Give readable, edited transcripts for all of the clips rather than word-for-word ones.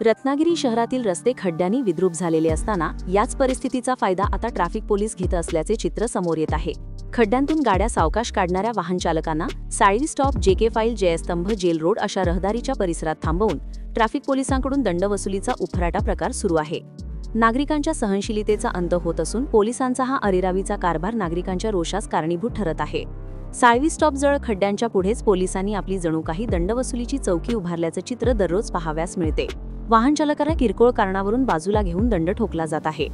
रत्नागिरी शहरातील रस्ते खड्ड्यांनी विद्रूप झालेले असताना याच परिस्थितीचा फायदा आता ट्रॅफिक पोलीस घेत असल्याचे चित्र समोर येत आहे। खड्ड्यांतून गाड्या सावकाश काढणाऱ्या वाहन चालकांना Sali stop, JK file, Jaistambh, jail road अशा रहदारीच्या परिसरात थांबवून ट्रॅफिक पोलिसांकडून दंडवसुलीचा उफराटा प्रकार सुरू आहे। नागरिकांच्या सहनशीलतेचा अंत होत असून पोलिसांचा हा अरेरावीचा कारभार नागरिकांच्या रोषास कारणीभूत ठरत आहे। साळवी स्टॉपजवळ खड्ड्यांच्या पुढेच पोलिसांनी आपली जणू काही दंडवसुलीची चौकी उभारल्याचं चित्र दररोज पाहाव्यास मिळते। वाहन चालकांना किरकोळ कारणावरून बाजूला घेऊन दंड ठोकला जात आहे।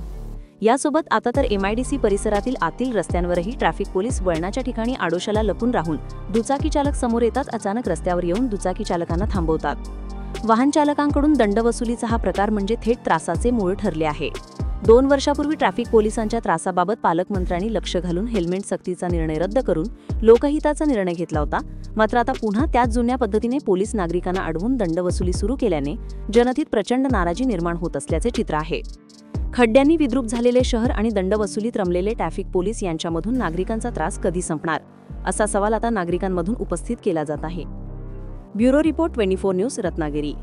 यासोबत आता तर MIDC परिसरातील आतील रस्त्यांवरही ट्रॅफिक पोलीस वळणाच्या ठिकाणी आडोशाला लपून राहून दुचाकी चालक समोर येतात अचानक रस्त्यावर येऊन दुचाकी चालकांना थांबवतात। वाहन चालकांकडून दंडवसुलीचा हा प्रकार म्हणजे थेट त्रासाचे मूळ ठरले आहे। 2 वर्षापूर्वी ट्रॅफिक पोलिसांच्या त्रासाबाबत पालकमंत्र्यांनी लक्ष घालून हेल्मेट सक्तीचा निर्णय रद्द करून लोकहिताचा निर्णय घेतला होता। मात्र आता पुन्हा त्याच जुन्या पद्धतीने पोलीस नागरिकांना अडवून दंडवसुली सुरू केल्याने जनतेत प्रचंड नाराजी निर्माण होत असल्याचे चित्र आहे। खड्ड्यांनी विद्रूप झालेले शहर आणि दंडवसुलीत रमलेले ट्रॅफिक पोलीस यांच्यामधून नागरिकांचा त्रास कधी संपणार असा सवाल आता नागरिकांमधून उपस्थित केला जात आहे। Bureau report 24 news Ratnagiri.